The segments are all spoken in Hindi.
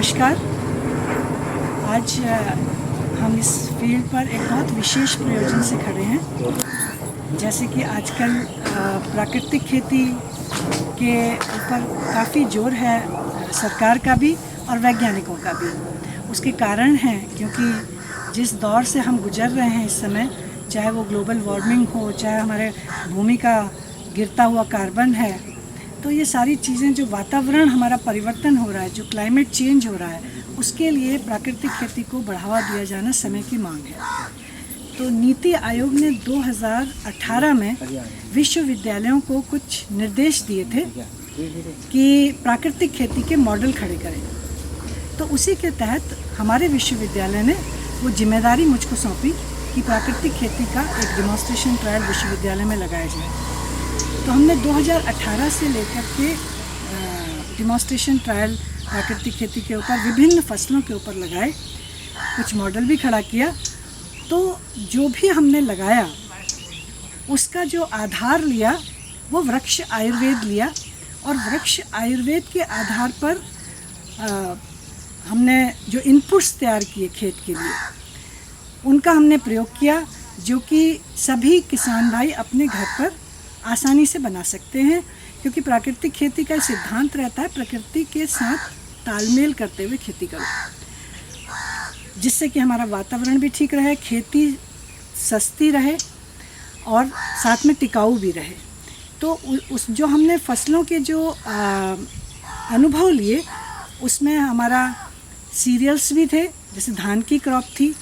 नमस्कार। आज हम इस फील्ड पर एक बहुत विशेष प्रयोजन से खड़े हैं। जैसे कि आजकल प्राकृतिक खेती के ऊपर काफ़ी जोर है सरकार का भी और वैज्ञानिकों का भी। उसके कारण हैं क्योंकि जिस दौर से हम गुजर रहे हैं इस समय, चाहे वो ग्लोबल वार्मिंग हो, चाहे हमारे भूमि का गिरता हुआ कार्बन है, तो ये सारी चीज़ें जो वातावरण हमारा परिवर्तन हो रहा है, जो क्लाइमेट चेंज हो रहा है, उसके लिए प्राकृतिक खेती को बढ़ावा दिया जाना समय की मांग है। तो नीति आयोग ने 2018 में विश्वविद्यालयों को कुछ निर्देश दिए थे कि प्राकृतिक खेती के मॉडल खड़े करें। तो उसी के तहत हमारे विश्वविद्यालय ने वो जिम्मेदारी मुझको सौंपी कि प्राकृतिक खेती का एक डेमोन्स्ट्रेशन ट्रायल विश्वविद्यालय में लगाया जाए। तो हमने 2018 से लेकर के डेमोन्स्ट्रेशन ट्रायल प्राकृतिक खेती के ऊपर विभिन्न फसलों के ऊपर लगाए, कुछ मॉडल भी खड़ा किया। तो जो भी हमने लगाया उसका जो आधार लिया वो वृक्ष आयुर्वेद लिया, और वृक्ष आयुर्वेद के आधार पर हमने जो इनपुट्स तैयार किए खेत के लिए, उनका हमने प्रयोग किया, जो कि सभी किसान भाई अपने घर पर आसानी से बना सकते हैं। क्योंकि प्राकृतिक खेती का सिद्धांत रहता है प्रकृति के साथ तालमेल करते हुए खेती करो, जिससे कि हमारा वातावरण भी ठीक रहे, खेती सस्ती रहे और साथ में टिकाऊ भी रहे। तो उस जो हमने फसलों के जो अनुभव लिए, उसमें हमारा सीरियल्स भी थे, जैसे धान की क्रॉप थी,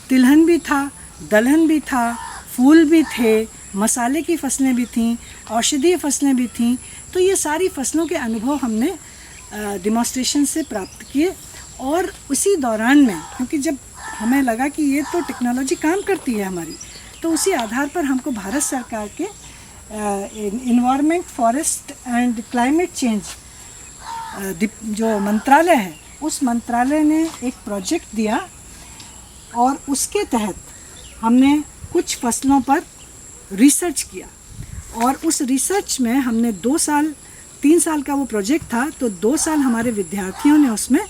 तिलहन भी था, दलहन भी था, फूल भी थे, मसाले की फसलें भी थीं, औषधीय फसलें भी थीं। तो ये सारी फसलों के अनुभव हमने डेमोन्स्ट्रेशन से प्राप्त किए। और उसी दौरान में, क्योंकि जब हमें लगा कि ये तो टेक्नोलॉजी काम करती है हमारी, तो उसी आधार पर हमको भारत सरकार के environment, forest and climate change जो मंत्रालय है, उस मंत्रालय ने एक प्रोजेक्ट दिया और उसके तहत हमने कुछ फसलों पर रिसर्च किया। और उस रिसर्च में हमने 3 साल का वो प्रोजेक्ट था, तो 2 साल हमारे विद्यार्थियों ने उसमें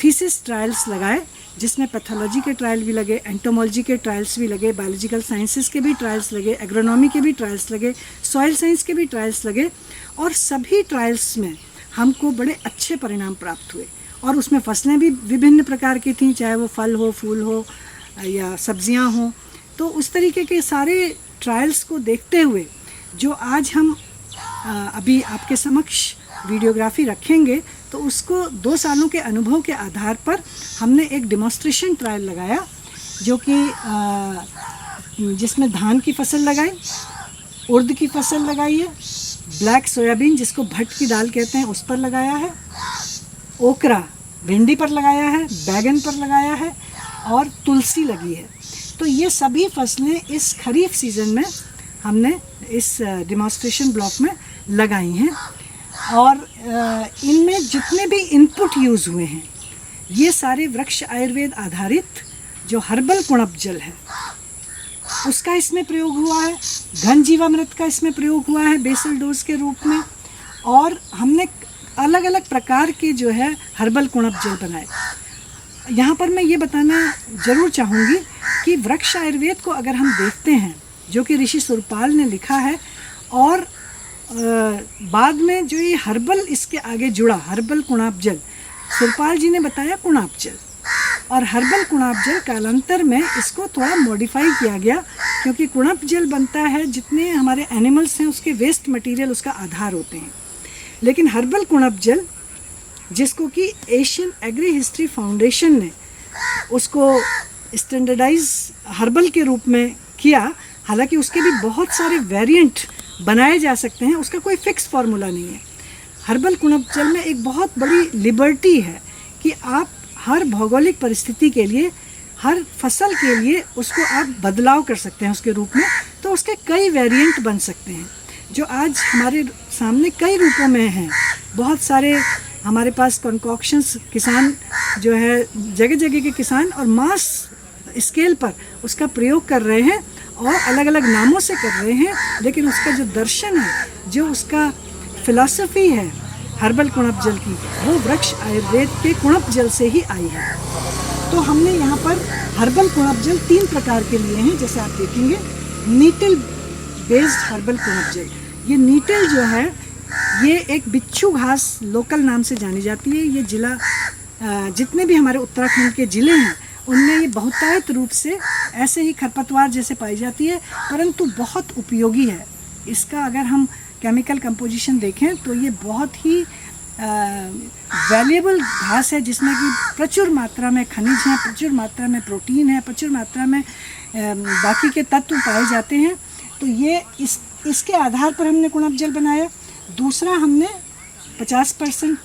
थीसिस ट्रायल्स लगाए, जिसमें पैथोलॉजी के ट्रायल भी लगे, एंटोमोलॉजी के ट्रायल्स भी लगे, बायोलॉजिकल साइंसेस के भी ट्रायल्स लगे, एग्रोनॉमी के भी ट्रायल्स लगे, सॉइल साइंस के भी ट्रायल्स लगे। और सभी ट्रायल्स में हमको बड़े अच्छे परिणाम प्राप्त हुए। और उसमें फसलें भी विभिन्न प्रकार की थीं, चाहे वो फल हो, फूल हो या सब्जियां हों। तो उस तरीके के सारे ट्रायल्स को देखते हुए जो आज हम अभी आपके समक्ष वीडियोग्राफी रखेंगे, तो उसको 2 सालों के अनुभव के आधार पर हमने एक डेमोन्स्ट्रेशन ट्रायल लगाया, जो कि जिसमें धान की फसल लगाई, उर्द की फसल लगाई है, ब्लैक सोयाबीन जिसको भट्ट की दाल कहते हैं उस पर लगाया है, ओकरा भिंडी पर लगाया है, बैगन पर लगाया है और तुलसी लगी है। तो ये सभी फसलें इस खरीफ सीज़न में हमने इस डेमोन्स्ट्रेशन ब्लॉक में लगाई हैं। और इनमें जितने भी इनपुट यूज़ हुए हैं, ये सारे वृक्ष आयुर्वेद आधारित जो हर्बल कुणप जल है उसका इसमें प्रयोग हुआ है, घन जीवामृत का इसमें प्रयोग हुआ है बेसल डोज के रूप में, और हमने अलग अलग प्रकार के जो है हर्बल कुणप जल बनाए। यहाँ पर मैं ये बताना ज़रूर चाहूँगी कि वृक्ष आयुर्वेद को अगर हम देखते हैं, जो कि ऋषि सुरपाल ने लिखा है, और बाद में जो ये हर्बल इसके आगे जुड़ा, हर्बल कुणाप जल, सुरपाल जी ने बताया कुणाप जल, और हर्बल कुणाप जल कालांतर में इसको थोड़ा मॉडिफाई किया गया, क्योंकि कुणाप जल बनता है जितने हमारे एनिमल्स हैं उसके वेस्ट मटेरियल उसका आधार होते हैं। लेकिन हर्बल कुणाप जल, जिसको कि एशियन एग्री हिस्ट्री फाउंडेशन ने उसको स्टैंडर्डाइज हर्बल के रूप में किया, हालांकि उसके भी बहुत सारे वेरिएंट बनाए जा सकते हैं, उसका कोई फिक्स फार्मूला नहीं है। हर्बल कुणप जल में एक बहुत बड़ी लिबर्टी है कि आप हर भौगोलिक परिस्थिति के लिए, हर फसल के लिए उसको आप बदलाव कर सकते हैं उसके रूप में। तो उसके कई वेरिएंट बन सकते हैं, जो आज हमारे सामने कई रूपों में हैं। बहुत सारे हमारे पास कंकॉक्शंस किसान जो है, जगह जगह के किसान और मास स्केल पर उसका प्रयोग कर रहे हैं और अलग अलग नामों से कर रहे हैं, लेकिन उसका जो दर्शन है, जो उसका फिलॉसफी है, हर्बल कुणप जल की, वो वृक्ष आयुर्वेद के कुणप जल से ही आई है। तो हमने यहाँ पर हर्बल कुणप जल 3 प्रकार के लिए हैं, जैसे आप देखेंगे नीटल बेस्ड हर्बल कुणप जल। ये नीटल जो है ये एक बिच्छू घास लोकल नाम से जानी जाती है। ये जिला जितने भी हमारे उत्तराखंड के ज़िले हैं उनमें ये बहुतायत रूप से ऐसे ही खरपतवार जैसे पाई जाती है, परंतु बहुत उपयोगी है। इसका अगर हम केमिकल कंपोजिशन देखें तो ये बहुत ही वैल्यूएबल घास है, जिसमें कि प्रचुर मात्रा में खनिज हैं, प्रचुर मात्रा में प्रोटीन है, प्रचुर मात्रा में बाकी के तत्व पाए जाते हैं। तो ये इसके आधार पर हमने कुणप जल बनाया। दूसरा हमने 50%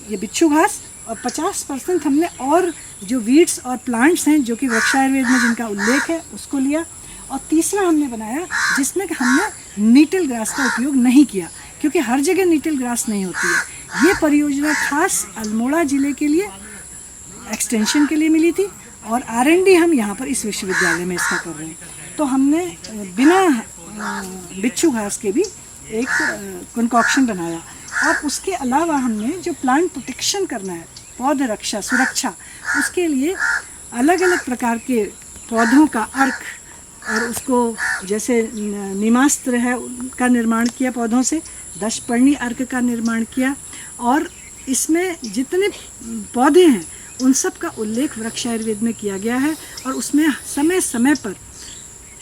ये बिच्छू घास और 50% हमने और जो वीड्स और प्लांट्स हैं जो कि वृक्षायुर्वेद में जिनका उल्लेख है उसको लिया। और तीसरा हमने बनाया जिसमें कि हमने नीटल ग्रास का उपयोग नहीं किया, क्योंकि हर जगह नीटल ग्रास नहीं होती है। ये परियोजना खास अल्मोड़ा ज़िले के लिए एक्सटेंशन के लिए मिली थी और R&D हम यहाँ पर इस विश्वविद्यालय में इसका कर रहे हैं। तो हमने बिना बिच्छू घास के भी एक कंकॉक्शन बनाया। और उसके अलावा हमने जो प्लांट प्रोटेक्शन करना है, पौध रक्षा सुरक्षा, उसके लिए अलग अलग प्रकार के पौधों का अर्क और उसको जैसे निमास्त्र है उनका निर्माण किया पौधों से, दशपर्णी अर्क का निर्माण किया। और इसमें जितने पौधे हैं उन सब का उल्लेख वृक्षायुर्वेद में किया गया है और उसमें समय समय पर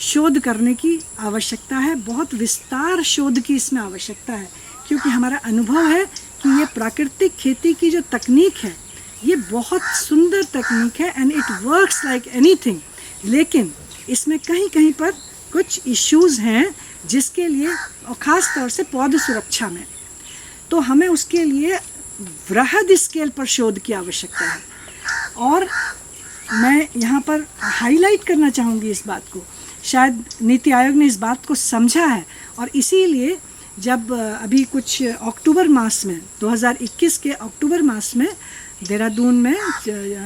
शोध करने की आवश्यकता है। बहुत विस्तार शोध की इसमें आवश्यकता है, क्योंकि हमारा अनुभव है कि ये प्राकृतिक खेती की जो तकनीक है ये बहुत सुंदर तकनीक है and it works like anything. लेकिन इसमें कहीं कहीं पर कुछ इश्यूज़ हैं जिसके लिए, और ख़ास तौर से पौध सुरक्षा में, तो हमें उसके लिए वृहद स्केल पर शोध की आवश्यकता है। और मैं यहाँ पर हाईलाइट करना चाहूँगी इस बात को, शायद नीति आयोग ने इस बात को समझा है और इसीलिए जब अभी कुछ अक्टूबर मास में 2021 के अक्टूबर मास में देहरादून में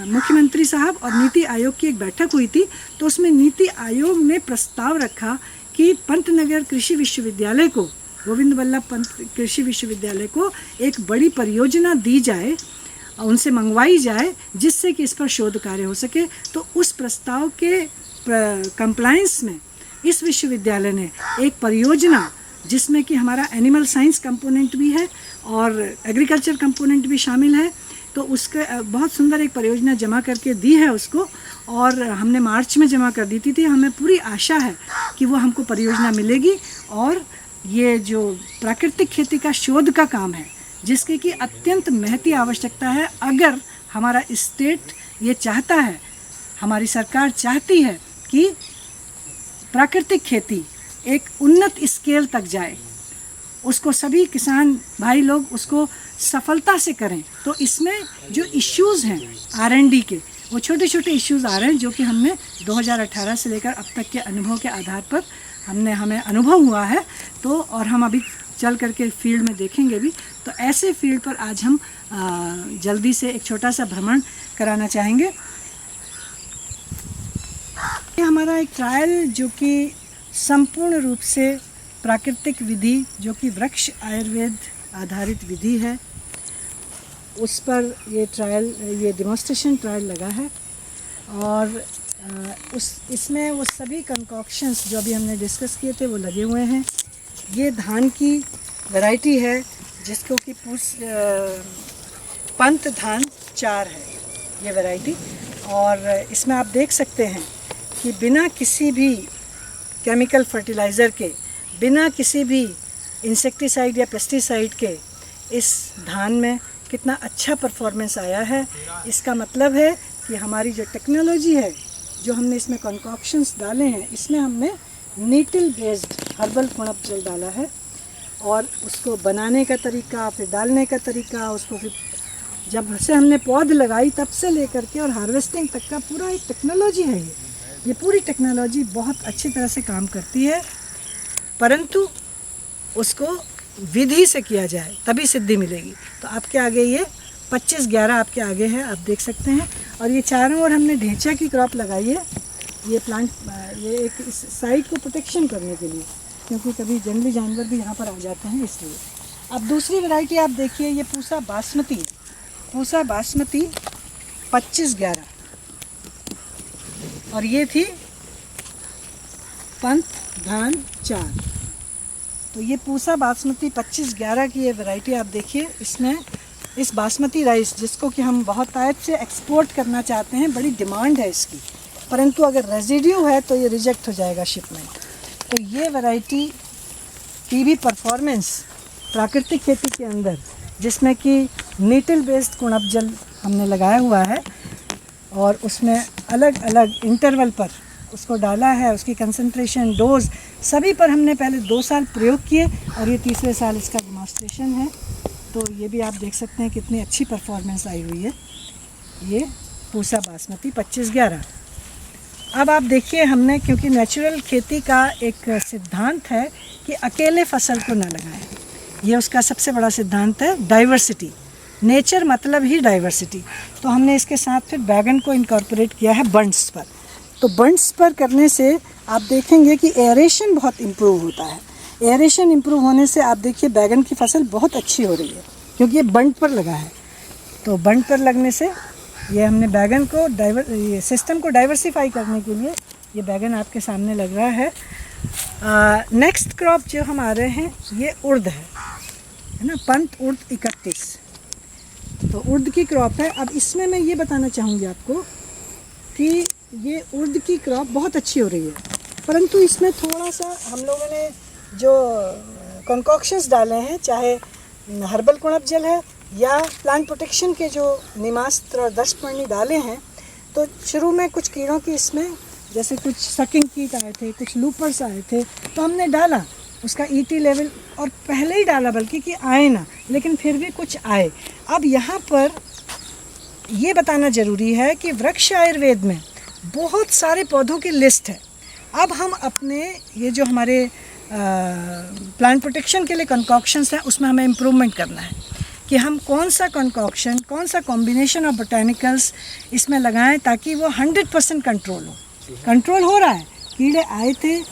मुख्यमंत्री साहब और नीति आयोग की एक बैठक हुई थी, तो उसमें नीति आयोग ने प्रस्ताव रखा कि पंतनगर कृषि विश्वविद्यालय को, गोविंद वल्लभ पंत कृषि विश्वविद्यालय को एक बड़ी परियोजना दी जाए, उनसे मंगवाई जाए, जिससे कि इस पर शोध कार्य हो सके। तो उस प्रस्ताव के कंप्लायंस में इस विश्वविद्यालय ने एक परियोजना, जिसमें कि हमारा एनिमल साइंस कंपोनेंट भी है और एग्रीकल्चर कंपोनेंट भी शामिल है, तो उसका बहुत सुंदर एक परियोजना जमा करके दी है उसको। और हमने मार्च में जमा कर दी थी। हमें पूरी आशा है कि वो हमको परियोजना मिलेगी और ये जो प्राकृतिक खेती का शोध का काम है, जिसकी कि अत्यंत महती आवश्यकता है। अगर हमारा स्टेट ये चाहता है, हमारी सरकार चाहती है कि प्राकृतिक खेती एक उन्नत स्केल तक जाए, उसको सभी किसान भाई लोग उसको सफलता से करें, तो इसमें जो इश्यूज़ हैं R&D के, वो छोटे छोटे इश्यूज़ आ रहे हैं जो कि हमने 2018 से लेकर अब तक के अनुभव के आधार पर हमें अनुभव हुआ है। तो और हम अभी चल करके फील्ड में देखेंगे भी। तो ऐसे फील्ड पर आज हम जल्दी से एक छोटा सा भ्रमण कराना चाहेंगे। ये हमारा एक ट्रायल जो कि संपूर्ण रूप से प्राकृतिक विधि, जो कि वृक्ष आयुर्वेद आधारित विधि है, उस पर ये ट्रायल, ये डेमोन्स्ट्रेशन ट्रायल लगा है। और इसमें वो सभी कंकॉक्शंस जो अभी हमने डिस्कस किए थे वो लगे हुए हैं। ये धान की वैरायटी है जिसको कि पंत धान 4 है ये वैरायटी। और इसमें आप देख सकते हैं कि बिना किसी भी केमिकल फर्टिलाइज़र के, बिना किसी भी इंसेक्टिसाइड या पेस्टिसाइड के इस धान में कितना अच्छा परफॉर्मेंस आया है। इसका मतलब है कि हमारी जो टेक्नोलॉजी है, जो हमने इसमें कंकॉक्शंस डाले हैं, इसमें हमने नीटल बेस्ड हर्बल कुणप जल डाला है। और उसको बनाने का तरीका, फिर डालने का तरीका, उसको फिर जब से हमने पौध लगाई तब से लेकर के और हार्वेस्टिंग तक का पूरा एक टेक्नोलॉजी है। ये पूरी टेक्नोलॉजी बहुत अच्छी तरह से काम करती है, परंतु उसको विधि से किया जाए तभी सिद्धि मिलेगी। तो आपके आगे ये 25-11 आपके आगे है, आप देख सकते हैं। और ये चारों ओर हमने ढेंचा की क्रॉप लगाई है, ये प्लांट, ये एक इस साइड को प्रोटेक्शन करने के लिए, क्योंकि कभी जंगली जानवर भी यहाँ पर आ जाते हैं इसलिए। अब दूसरी वैरायटी आप देखिए, ये पूसा बासमती 2511, और ये थी पंत धान 4। तो ये पूसा बासमती 2511 की ये वैरायटी आप देखिए, इसमें इस बासमती राइस जिसको कि हम बहुत टाइप से एक्सपोर्ट करना चाहते हैं, बड़ी डिमांड है इसकी, परंतु अगर रेजिड्यू है तो ये रिजेक्ट हो जाएगा शिपमेंट। तो ये वैरायटी की भी परफॉर्मेंस प्राकृतिक खेती के अंदर, जिसमें कि नीटल बेस्ड कुणप जल हमने लगाया हुआ है और उसमें अलग अलग इंटरवल पर उसको डाला है, उसकी कंसंट्रेशन, डोज सभी पर हमने पहले 2 साल प्रयोग किए और ये तीसरे साल इसका डेमोन्स्ट्रेशन है। तो ये भी आप देख सकते हैं कितनी अच्छी परफॉर्मेंस आई हुई है ये पूसा बासमती 2511। अब आप देखिए, हमने क्योंकि नेचुरल खेती का एक सिद्धांत है कि अकेले फसल को ना लगाएं, ये उसका सबसे बड़ा सिद्धांत है, डाइवर्सिटी। नेचर मतलब ही डाइवर्सिटी। तो हमने इसके साथ फिर बैगन को इनकॉर्पोरेट किया है बंड्स पर। तो बंड्स पर करने से आप देखेंगे कि एयरेशन बहुत इम्प्रूव होता है। एयरेशन इम्प्रूव होने से आप देखिए बैगन की फसल बहुत अच्छी हो रही है, क्योंकि ये बंड पर लगा है। तो बंड पर लगने से ये हमने बैगन को ये सिस्टम को डाइवर्सिफाई करने के लिए ये बैगन आपके सामने लग रहा है। नेक्स्ट क्रॉप जो हम आ रहे हैं ये उर्द है ना, पंत उर्द 31। तो उर्द की क्रॉप है। अब इसमें मैं ये बताना चाहूँगी आपको कि ये उर्द की क्रॉप बहुत अच्छी हो रही है, परंतु इसमें थोड़ा सा हम लोगों ने जो कंकॉक्शंस डाले हैं, चाहे हर्बल कुणप जल है या प्लांट प्रोटेक्शन के जो निमास्त्र और दशपर्णी डाले हैं, तो शुरू में कुछ कीड़ों की इसमें, जैसे कुछ सकिंग कीट आए थे, कुछ लूपर्स आए थे, तो हमने डाला उसका ईटी लेवल, और पहले ही डाला बल्कि कि आए ना, लेकिन फिर भी कुछ आए। अब यहाँ पर ये बताना ज़रूरी है कि वृक्ष आयुर्वेद में बहुत सारे पौधों की लिस्ट है। अब हम अपने ये जो हमारे प्लांट प्रोटेक्शन के लिए कंकॉक्शंस हैं, उसमें हमें इम्प्रूवमेंट करना है कि हम कौन सा कंकॉक्शन, कौन सा कॉम्बिनेशन ऑफ बोटेनिकल्स इसमें लगाएं ताकि वो 100% कंट्रोल हो। कंट्रोल हो रहा है, कीड़े आए थे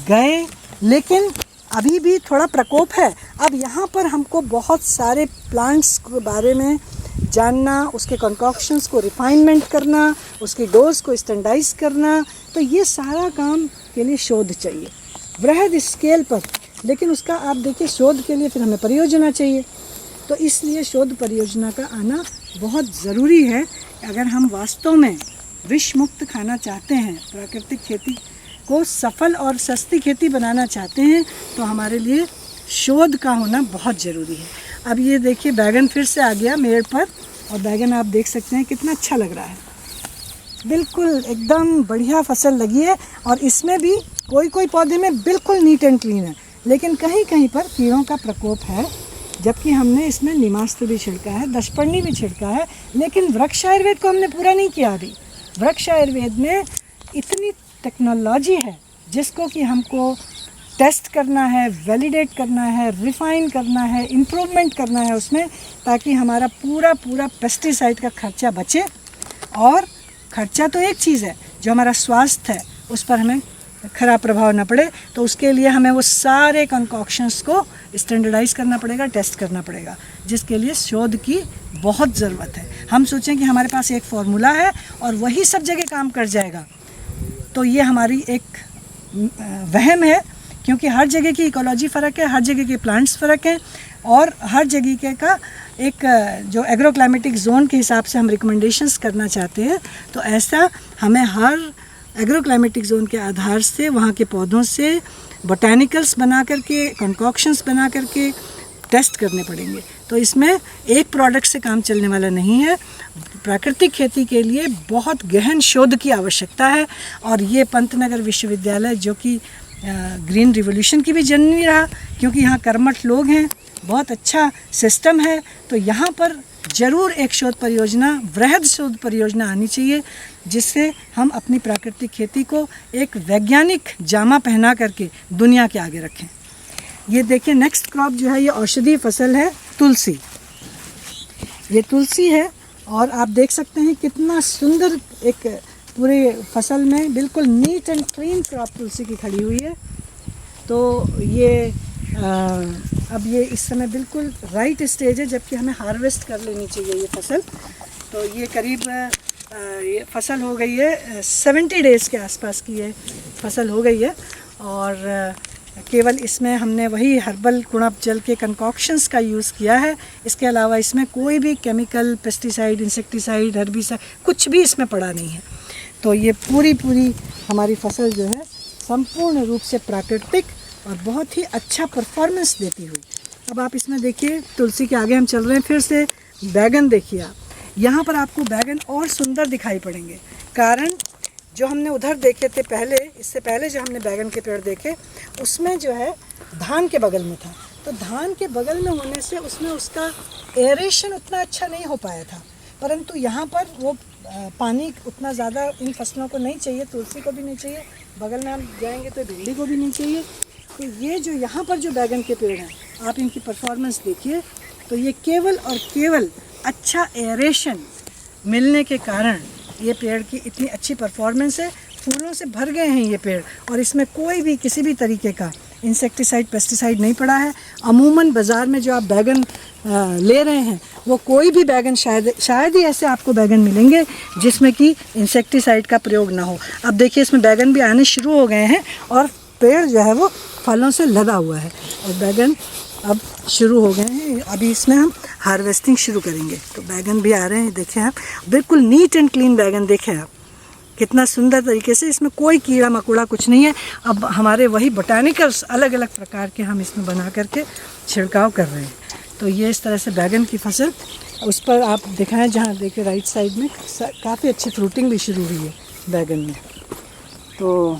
गए, लेकिन अभी भी थोड़ा प्रकोप है। अब यहाँ पर हमको बहुत सारे प्लांट्स के बारे में जानना, उसके कंकॉक्शंस को रिफाइनमेंट करना, उसकी डोज को स्टैंडर्डाइज करना, तो ये सारा काम के लिए शोध चाहिए वृहद स्केल पर। लेकिन उसका आप देखिए, शोध के लिए फिर हमें परियोजना चाहिए, तो इसलिए शोध परियोजना का आना बहुत ज़रूरी है। अगर हम वास्तव में विष मुक्त खाना चाहते हैं, प्राकृतिक खेती को सफल और सस्ती खेती बनाना चाहते हैं, तो हमारे लिए शोध का होना बहुत ज़रूरी है। अब ये देखिए बैगन फिर से आ गया मेड़ पर, और बैगन आप देख सकते हैं कितना अच्छा लग रहा है, बिल्कुल एकदम बढ़िया फसल लगी है। और इसमें भी कोई पौधे में बिल्कुल नीट एंड क्लीन है, लेकिन कहीं कहीं पर कीड़ों का प्रकोप है, जबकि हमने इसमें निमास्त्र भी छिड़का है, दशपर्णी भी छिड़का है, लेकिन वृक्ष आयुर्वेद को हमने पूरा नहीं किया अभी। वृक्ष आयुर्वेद में इतनी टेक्नोलॉजी है जिसको कि हमको टेस्ट करना है, वैलिडेट करना है, रिफ़ाइन करना है, इम्प्रूवमेंट करना है उसमें, ताकि हमारा पूरा पेस्टिसाइड का खर्चा बचे। और खर्चा तो एक चीज़ है, जो हमारा स्वास्थ्य है उस पर हमें ख़राब प्रभाव ना पड़े। तो उसके लिए हमें वो सारे कंकॉक्शंस को स्टैंडर्डाइज करना पड़ेगा, टेस्ट करना पड़ेगा, जिसके लिए शोध की बहुत ज़रूरत है। हम सोचें कि हमारे पास एक फार्मूला है और वही सब जगह काम कर जाएगा, तो ये हमारी एक वहम है, क्योंकि हर जगह की इकोलॉजी फ़र्क है, हर जगह के प्लांट्स फ़र्क हैं, और हर जगह का एक जो एग्रोक्लाइमेटिक जोन के हिसाब से हम रिकमेंडेशंस करना चाहते हैं, तो ऐसा हमें हर एग्रोक्लाइमेटिक जोन के आधार से वहाँ के पौधों से बोटेनिकल्स बना करके, कंकॉक्शंस बना करके टेस्ट करने पड़ेंगे। तो इसमें एक प्रोडक्ट से काम चलने वाला नहीं है। प्राकृतिक खेती के लिए बहुत गहन शोध की आवश्यकता है, और ये पंतनगर विश्वविद्यालय जो कि ग्रीन रिवॉल्यूशन की भी जननी रहा, क्योंकि यहाँ कर्मठ लोग हैं, बहुत अच्छा सिस्टम है, तो यहाँ पर ज़रूर एक शोध परियोजना, वृहद शोध परियोजना आनी चाहिए, जिससे हम अपनी प्राकृतिक खेती को एक वैज्ञानिक जामा पहना करके दुनिया के आगे रखें। ये देखिए नेक्स्ट क्रॉप जो है, ये औषधीय फसल है, तुलसी। ये तुलसी है, और आप देख सकते हैं कितना सुंदर एक पूरे फसल में बिल्कुल नीट एंड क्लीन क्रॉप तुलसी की खड़ी हुई है। तो ये अब ये इस समय बिल्कुल राइट स्टेज है, जबकि हमें हार्वेस्ट कर लेनी चाहिए ये फसल। तो ये करीब ये फसल हो गई है 70 डेज़ के आसपास की ये फसल हो गई है। और केवल इसमें हमने वही हर्बल कुणप जल के कंकॉक्शंस का यूज़ किया है। इसके अलावा इसमें कोई भी केमिकल, पेस्टिसाइड, इंसेक्टिसाइड, हर्बिसाइड कुछ भी इसमें पड़ा नहीं है। तो ये पूरी हमारी फसल जो है संपूर्ण रूप से प्राकृतिक और बहुत ही अच्छा परफॉर्मेंस देती हुई। अब आप इसमें देखिए, तुलसी के आगे हम चल रहे हैं, फिर से बैगन देखिए आप। यहाँ पर आपको बैगन और सुंदर दिखाई पड़ेंगे, कारण जो हमने उधर देखे थे पहले, इससे पहले जो हमने बैगन के पेड़ देखे उसमें जो है धान के बगल में था। तो धान के बगल में होने से उसमें उसका एरेशन उतना अच्छा नहीं हो पाया था, परंतु यहाँ पर वो पानी उतना ज़्यादा इन फसलों को नहीं चाहिए, तुलसी को भी नहीं चाहिए, बगल में हम जाएंगे तो भिंडी को भी नहीं चाहिए। तो ये जो यहाँ पर जो बैगन के पेड़ हैं, आप इनकी परफॉर्मेंस देखिए, तो ये केवल और केवल अच्छा एरेशन मिलने के कारण ये पेड़ की इतनी अच्छी परफॉर्मेंस है। फूलों से भर गए हैं ये पेड़, और इसमें कोई भी किसी भी तरीके का इंसेक्टिसाइड, पेस्टिसाइड नहीं पड़ा है। अमूमन बाज़ार में जो आप बैगन ले रहे हैं वो कोई भी बैगन शायद ही ऐसे आपको बैगन मिलेंगे जिसमें कि इंसेक्टिसाइड का प्रयोग ना हो। अब देखिए इसमें बैगन भी आने शुरू हो गए हैं और पेड़ जो है वो फलों से लदा हुआ है और बैगन अब शुरू हो गए हैं। अभी इसमें हम हार्वेस्टिंग शुरू करेंगे। तो बैगन भी आ रहे हैं, देखें आप, बिल्कुल नीट एंड क्लीन बैगन देखें आप, कितना सुंदर तरीके से, इसमें कोई कीड़ा मकोड़ा कुछ नहीं है। अब हमारे वही बोटानिकल्स अलग अलग प्रकार के हम इसमें बना करके छिड़काव कर रहे हैं। तो ये इस तरह से बैगन की फसल, उस पर आप दिखाएं जहाँ देखिए राइट साइड में काफ़ी अच्छी फ्रूटिंग भी शुरू हुई है बैगन में। तो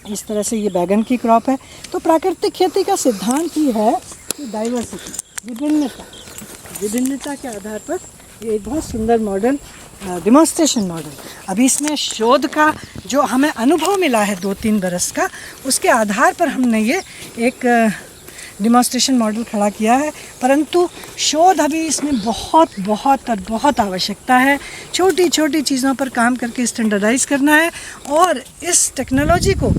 इस तरह से ये बैगन की क्रॉप है। तो प्राकृतिक खेती का सिद्धांत ही है कि डाइवर्सिटी, विभिन्नता के आधार पर ये एक बहुत सुंदर मॉडल, डिमॉन्स्ट्रेशन मॉडल। अभी इसमें शोध का जो हमें अनुभव मिला है 2-3 बरस का, उसके आधार पर हमने ये एक डिमॉन्स्ट्रेशन मॉडल खड़ा किया है। परंतु शोध अभी इसमें बहुत आवश्यकता है। छोटी छोटी चीज़ों पर काम करके स्टैंडर्डाइज करना है और इस टेक्नोलॉजी को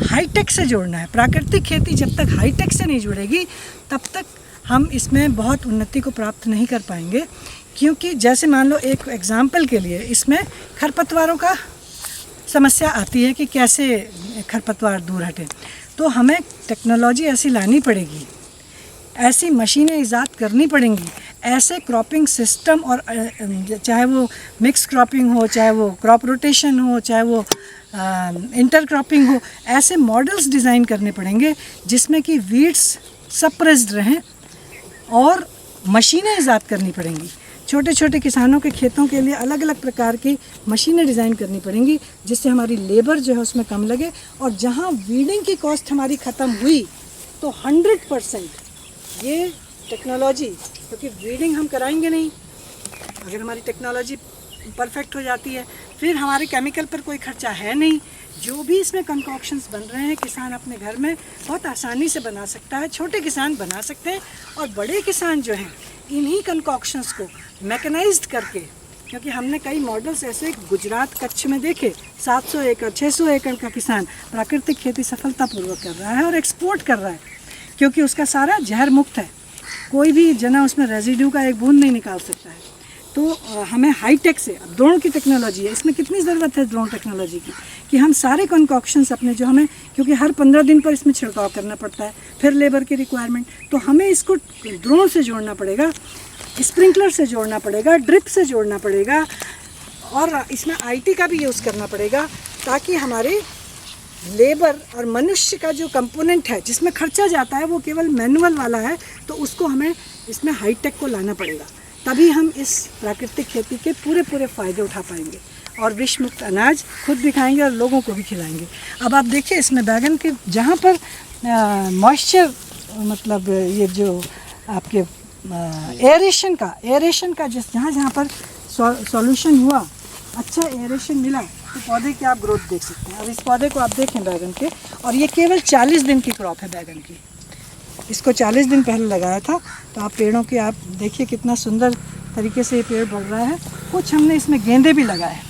हाईटेक से जोड़ना है। प्राकृतिक खेती जब तक हाईटेक से नहीं जुड़ेगी तब तक हम इसमें बहुत उन्नति को प्राप्त नहीं कर पाएंगे। क्योंकि जैसे मान लो एक एग्ज़ाम्पल के लिए, इसमें खरपतवारों का समस्या आती है कि कैसे खरपतवार दूर हटे। तो हमें टेक्नोलॉजी ऐसी लानी पड़ेगी, ऐसी मशीनें ईजाद करनी पड़ेंगी, ऐसे क्रॉपिंग सिस्टम, और चाहे वो मिक्स क्रॉपिंग हो, चाहे वो क्रॉप रोटेशन हो, चाहे वो इंटर क्रॉपिंग हो, ऐसे मॉडल्स डिज़ाइन करने पड़ेंगे जिसमें कि वीड्स सप्रेस्ड रहें, और मशीनें ईजाद करनी पड़ेंगी। छोटे छोटे किसानों के खेतों के लिए अलग अलग प्रकार की मशीनें डिज़ाइन करनी पड़ेंगी जिससे हमारी लेबर जो है उसमें कम लगे। और जहाँ वीडिंग की कॉस्ट हमारी ख़त्म हुई तो 100% ये टेक्नोलॉजी, क्योंकि वीडिंग हम कराएंगे नहीं अगर हमारी टेक्नोलॉजी परफेक्ट हो जाती है, फिर हमारे केमिकल पर कोई खर्चा है नहीं। जो भी इसमें कंकॉक्शंस बन रहे हैं किसान अपने घर में बहुत आसानी से बना सकता है, छोटे किसान बना सकते हैं। और बड़े किसान जो हैं इन्हीं कंकॉक्शंस को मैकेनाइज्ड करके, क्योंकि हमने कई मॉडल्स ऐसे गुजरात, कच्छ में देखे, 700 एकड़ 600 एकड़ का किसान प्राकृतिक खेती सफलतापूर्वक कर रहा है और एक्सपोर्ट कर रहा है, क्योंकि उसका सारा जहर मुक्त है, कोई भी जना उसमें रेजिड्यू का एक बूंद नहीं निकाल सकता है। तो हमें हाईटेक से, अब ड्रोन की टेक्नोलॉजी है, इसमें कितनी ज़रूरत है ड्रोन टेक्नोलॉजी की, कि हम सारे कंकॉक्शंस अपने जो हमें, क्योंकि हर 15 दिन पर इसमें छिड़काव करना पड़ता है, फिर लेबर की रिक्वायरमेंट, तो हमें इसको ड्रोन से जोड़ना पड़ेगा, स्प्रिंकलर से जोड़ना पड़ेगा, ड्रिप से जोड़ना पड़ेगा, और इसमें IT का भी यूज़ करना पड़ेगा, ताकि हमारे लेबर और मनुष्य का जो कंपोनेंट है जिसमें खर्चा जाता है वो केवल मैनुअल वाला है, तो उसको हमें इसमें हाईटेक को लाना पड़ेगा। तभी हम इस प्राकृतिक खेती के पूरे फ़ायदे उठा पाएंगे और विष मुक्त अनाज खुद भी खाएंगे और लोगों को भी खिलाएंगे। अब आप देखिए इसमें बैगन के जहाँ पर मॉइस्चर, मतलब ये जो आपके एरेशन का जहाँ पर सॉल्यूशन हुआ, अच्छा एरेशन मिला, तो पौधे की आप ग्रोथ देख सकते हैं। अब इस पौधे को आप देखें बैगन के, और ये केवल 40 दिन की क्रॉप है बैगन की। इसको 40 दिन पहले लगाया था। तो आप पेड़ों के आप देखिए कितना सुंदर तरीके से ये पेड़ बढ़ रहा है। कुछ हमने इसमें गेंदे भी लगाए,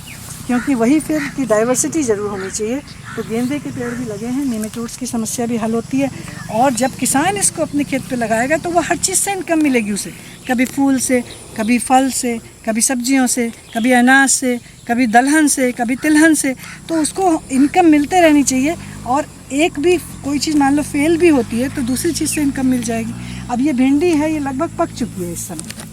क्योंकि वही फिर की डाइवर्सिटी ज़रूर होनी चाहिए। तो गेंदे के पेड़ भी लगे हैं, नेमेटोड्स की समस्या भी हल होती है। और जब किसान इसको अपने खेत पे लगाएगा तो वो हर चीज़ से इनकम मिलेगी उसे, कभी फूल से, कभी फल से, कभी सब्जियों से, कभी अनाज से, कभी दलहन से, कभी तिलहन से। तो उसको इनकम मिलते रहनी चाहिए। और एक भी कोई चीज़ मान लो फेल भी होती है तो दूसरी चीज़ से इनकम मिल जाएगी। अब ये भिंडी है, ये लगभग पक चुकी है, इस समय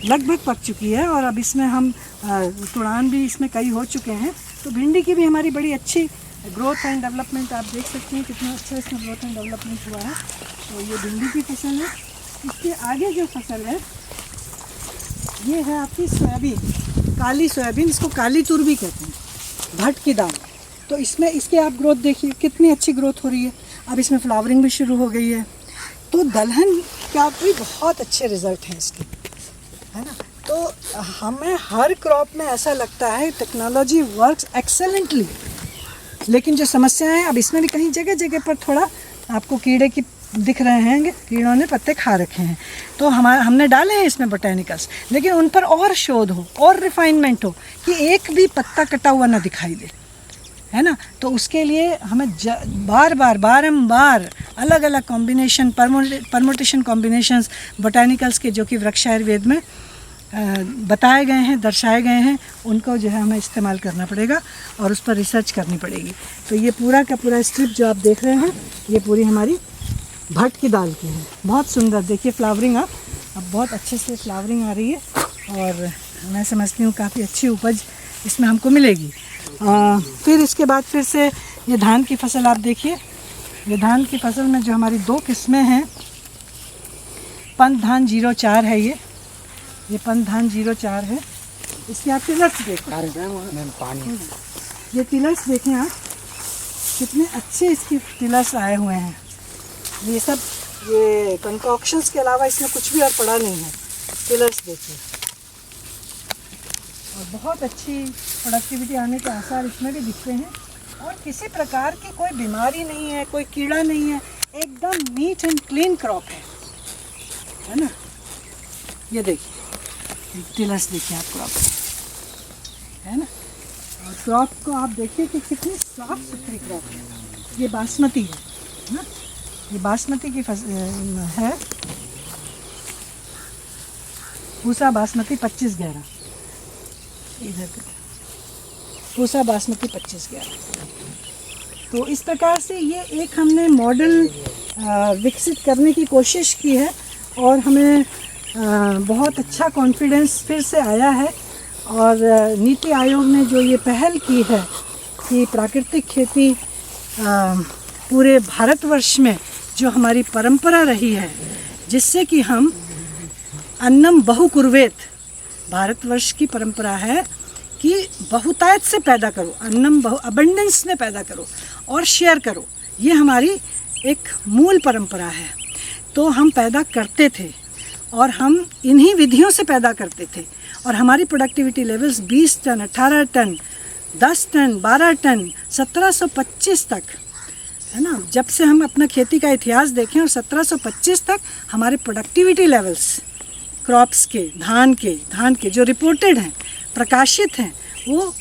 लगभग पक चुकी है। और अब इसमें हम तुड़ान भी इसमें कई हो चुके हैं। तो भिंडी की भी हमारी बड़ी अच्छी ग्रोथ एंड डेवलपमेंट आप देख सकते हैं, कितना अच्छा इसमें ग्रोथ एंड डेवलपमेंट हुआ है। तो ये भिंडी की फसल है। इसके आगे जो फसल है ये है आपकी सोयाबीन, काली सोयाबीन, इसको काली तुर भी कहते हैं, भट की दाल। तो इसमें इसके आप ग्रोथ देखिए कितनी अच्छी ग्रोथ हो रही है। अब इसमें फ्लावरिंग भी शुरू हो गई है। तो दलहन का भी बहुत अच्छे रिजल्ट हैं इसके, है ना। तो हमें हर क्रॉप में ऐसा लगता है टेक्नोलॉजी वर्क्स एक्सेलेंटली। लेकिन जो समस्या है, अब इसमें भी कहीं जगह जगह पर थोड़ा आपको कीड़े की दिख रहे हैं, कीड़ों ने पत्ते खा रखे हैं। तो हमने डाले हैं इसमें बोटेनिकल्स, लेकिन उन पर और शोध हो और रिफाइनमेंट हो कि एक भी पत्ता कटा हुआ ना दिखाई दे, है ना। तो उसके लिए हमें बारंबार अलग अलग कॉम्बिनेशन, परमुटेशन कॉम्बिनेशंस बोटेनिकल्स के, जो कि वृक्ष आयुर्वेद में बताए गए हैं, दर्शाए गए हैं, उनको जो है हमें इस्तेमाल करना पड़ेगा और उस पर रिसर्च करनी पड़ेगी। तो ये पूरा का पूरा स्ट्रिप जो आप देख रहे हैं, ये पूरी हमारी भट की दाल की है। बहुत सुंदर, देखिए फ्लावरिंग अब बहुत अच्छे से फ्लावरिंग आ रही है और मैं समझती हूँ काफ़ी अच्छी उपज इसमें हमको मिलेगी। फिर इसके बाद फिर से ये धान की फसल आप देखिए। ये धान की फसल में जो हमारी दो किस्में हैं, पंत धान 04 है, ये पंत धान 04 है। इसके आप टिलर्स देखें, ये टिलर्स देखें आप, कितने अच्छे इसके टिलर्स आए हुए हैं। ये सब ये कंकॉक्शंस के अलावा इसमें कुछ भी और पड़ा नहीं है। टिलर्स देखिए, और बहुत अच्छी प्रोडक्टिविटी आने के आसार इसमें भी दिखते हैं। और किसी प्रकार की कोई बीमारी नहीं है, कोई कीड़ा नहीं है, एकदम नीट एंड क्लीन क्रॉप है ना। ये देखिए टिलर्स देखिए आप क्रॉप, है ना। और क्रॉप को आप देखिए कि कितनी साफ सुथरी क्रॉप है। ये बासमती है ना, ये बासमती की है, पूसा बासमती 25/11, इधर पूसा बासमती 25/11। तो इस प्रकार से ये एक हमने मॉडल विकसित करने की कोशिश की है और हमें बहुत अच्छा कॉन्फिडेंस फिर से आया है। और नीति आयोग ने जो ये पहल की है कि प्राकृतिक खेती पूरे भारतवर्ष में जो हमारी परंपरा रही है, जिससे कि हम अन्नम बहुकुर्वेत, भारतवर्ष की परंपरा है कि बहुतायत से पैदा करो, अन्नम अबंडेंस में पैदा करो और शेयर करो। ये हमारी एक मूल परंपरा है। तो हम पैदा करते थे और हम इन्हीं विधियों से पैदा करते थे और हमारी productivity levels 20 ton, 18 ton, 10 ton, 12 ton, 1725 तक, है ना। जब से हम अपना खेती का इतिहास देखें और 1725 तक हमारे प्रोडक्टिविटी लेवल्स क्रॉप्स के, धान के जो रिपोर्टेड हैं, प्रकाशित हैं, वो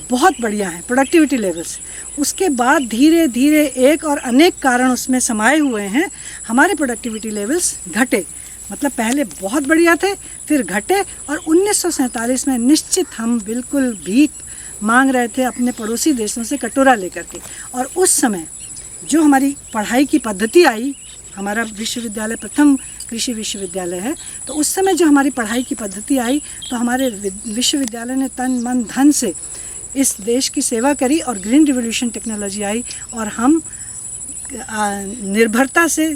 बहुत बढ़िया हैं प्रोडक्टिविटी लेवल्स। उसके बाद धीरे धीरे एक और अनेक कारण उसमें समाये हुए हैं, हमारे प्रोडक्टिविटी लेवल्स घटे। मतलब पहले बहुत बढ़िया थे, फिर घटे और 1947 में निश्चित हम बिल्कुल भीख मांग रहे थे अपने पड़ोसी देशों से कटोरा लेकर के। और उस समय जो हमारी पढ़ाई की पद्धति आई, हमारा विश्वविद्यालय प्रथम कृषि विश्वविद्यालय है, तो उस समय जो हमारी पढ़ाई की पद्धति आई तो हमारे विश्वविद्यालय ने तन मन धन से इस देश की सेवा करी और ग्रीन रिवोल्यूशन टेक्नोलॉजी आई और हम निर्भरता से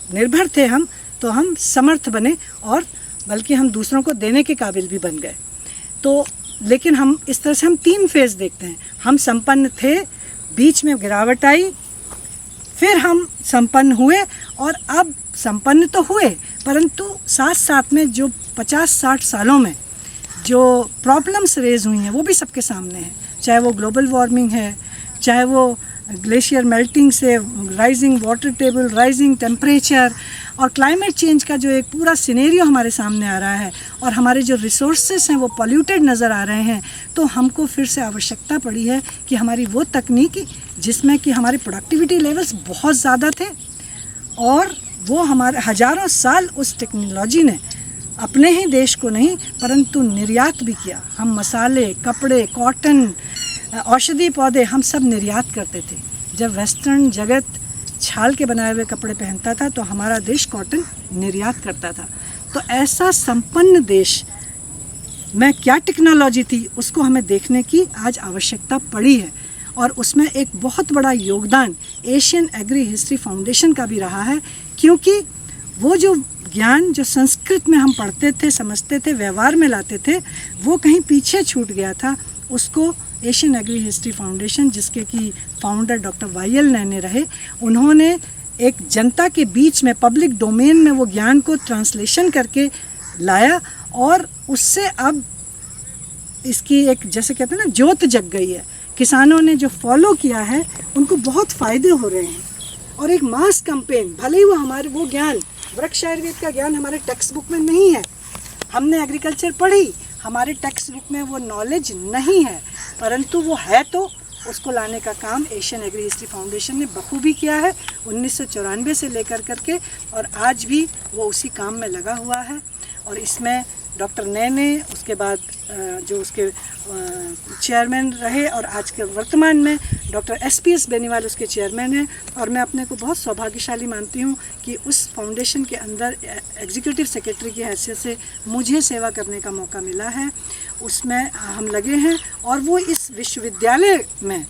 निर्भर थे हम, तो हम समर्थ बने और बल्कि हम दूसरों को देने के काबिल भी बन गए। तो लेकिन हम इस तरह से हम 3 फेज़ देखते हैं। हम संपन्न थे, बीच में गिरावट आई, फिर हम संपन्न हुए और अब संपन्न तो हुए, परंतु साथ साथ में जो 50-60 सालों में जो प्रॉब्लम्स रेज हुई हैं वो भी सबके सामने हैं। चाहे वो ग्लोबल वार्मिंग है, चाहे वो ग्लेशियर मेल्टिंग से rising water table, rising temperature और क्लाइमेट चेंज का जो एक पूरा सिनेरियो हमारे सामने आ रहा है और हमारे जो रिसोर्सेस हैं वो पॉल्यूटेड नज़र आ रहे हैं, तो हमको फिर से आवश्यकता पड़ी है कि हमारी वो तकनीक जिसमें कि हमारे प्रोडक्टिविटी लेवल्स बहुत ज़्यादा थे और वो हमारे हज़ारों साल उस टेक्नोलॉजी ने अपने ही देश को नहीं परंतु निर्यात भी किया। हम मसाले, कपड़े, कॉटन, औषधि पौधे हम सब निर्यात करते थे। जब वेस्टर्न जगत छाल के बनाए हुए कपड़े पहनता था तो हमारा देश कॉटन निर्यात करता था। तो ऐसा संपन्न देश में क्या टेक्नोलॉजी थी उसको हमें देखने की आज आवश्यकता पड़ी है और उसमें एक बहुत बड़ा योगदान एशियन एग्री हिस्ट्री फाउंडेशन का भी रहा है, क्योंकि वो जो ज्ञान जो संस्कृत में हम पढ़ते थे, समझते थे, व्यवहार में लाते थे, वो कहीं पीछे छूट गया था। उसको एशियन एग्री हिस्ट्री फाउंडेशन, जिसके कि फाउंडर डॉक्टर वाई.एल. नैने रहे, उन्होंने एक जनता के बीच में पब्लिक डोमेन में वो ज्ञान को ट्रांसलेशन करके लाया और उससे अब इसकी एक जैसे कहते हैं ना ज्योत जग गई है। किसानों ने जो फॉलो किया है उनको बहुत फ़ायदे हो रहे हैं और एक मास कैंपेन, भले ही वो हमारे वो ज्ञान वृक्ष आयुर्वेद का ज्ञान हमारे टेक्स्ट बुक में नहीं है, हमने एग्रीकल्चर पढ़ी, हमारे टेक्स्ट बुक में वो नॉलेज नहीं है, परंतु वो है तो उसको लाने का काम एशियन एग्री हिस्ट्री फाउंडेशन ने बखूबी किया है 1994 से लेकर करके, और आज भी वो उसी काम में लगा हुआ है। और इसमें डॉक्टर नैने, उसके बाद जो उसके चेयरमैन रहे और आज के वर्तमान में डॉक्टर एस.पी.एस. बेनीवाल उसके चेयरमैन हैं, और मैं अपने को बहुत सौभाग्यशाली मानती हूँ कि उस फाउंडेशन के अंदर एग्जीक्यूटिव सेक्रेटरी की हैसियत से मुझे सेवा करने का मौका मिला है। उसमें हम लगे हैं और वो इस विश्वविद्यालय में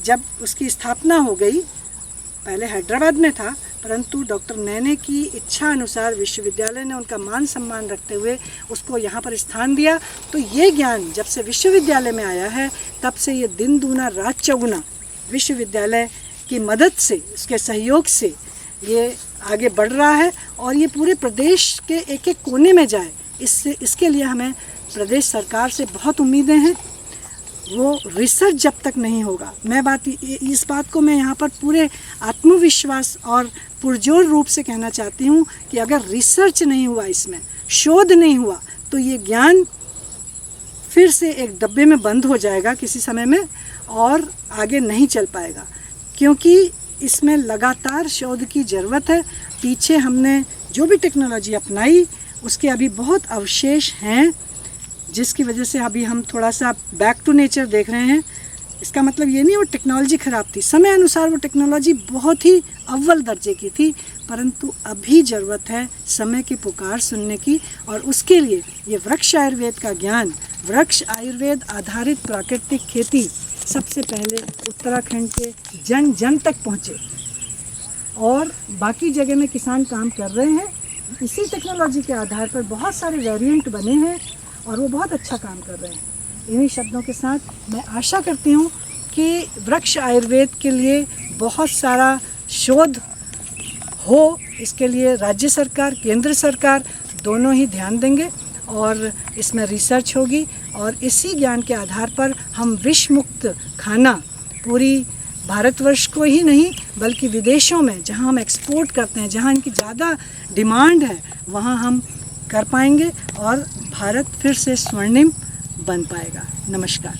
जब उसकी स्थापना हो गई, पहले हैदराबाद में था, परंतु डॉक्टर नैने की इच्छा अनुसार विश्वविद्यालय ने उनका मान सम्मान रखते हुए उसको यहाँ पर स्थान दिया। तो ये ज्ञान जब से विश्वविद्यालय में आया है तब से ये दिन दूना रात चौगुना विश्वविद्यालय की मदद से, उसके सहयोग से ये आगे बढ़ रहा है और ये पूरे प्रदेश के एक एक कोने में जाए, इसके लिए हमें प्रदेश सरकार से बहुत उम्मीदें हैं। वो रिसर्च जब तक नहीं होगा, इस बात को मैं यहाँ पर पूरे आत्मविश्वास और पुरजोर रूप से कहना चाहती हूँ कि अगर रिसर्च नहीं हुआ, इसमें शोध नहीं हुआ, तो ये ज्ञान फिर से एक डब्बे में बंद हो जाएगा किसी समय में और आगे नहीं चल पाएगा, क्योंकि इसमें लगातार शोध की ज़रूरत है। पीछे हमने जो भी टेक्नोलॉजी अपनाई उसके अभी बहुत अवशेष हैं, जिसकी वजह से अभी हम थोड़ा सा बैक टू नेचर देख रहे हैं। इसका मतलब ये नहीं वो टेक्नोलॉजी ख़राब थी, समय अनुसार वो टेक्नोलॉजी बहुत ही अव्वल दर्जे की थी, परंतु अभी ज़रूरत है समय की पुकार सुनने की, और उसके लिए ये वृक्ष आयुर्वेद का ज्ञान, वृक्ष आयुर्वेद आधारित प्राकृतिक खेती सबसे पहले उत्तराखंड के जन जन तक पहुँचे और बाकी जगह में किसान काम कर रहे हैं। इसी टेक्नोलॉजी के आधार पर बहुत सारे वेरिएंट बने हैं और वो बहुत अच्छा काम कर रहे हैं। इन्हीं शब्दों के साथ मैं आशा करती हूँ कि वृक्ष आयुर्वेद के लिए बहुत सारा शोध हो, इसके लिए राज्य सरकार, केंद्र सरकार दोनों ही ध्यान देंगे और इसमें रिसर्च होगी और इसी ज्ञान के आधार पर हम विष मुक्त खाना पूरी भारतवर्ष को ही नहीं बल्कि विदेशों में जहाँ हम एक्सपोर्ट करते हैं, जहाँ इनकी ज़्यादा डिमांड है, वहाँ हम कर पाएंगे और भारत फिर से स्वर्णिम बन पाएगा। नमस्कार।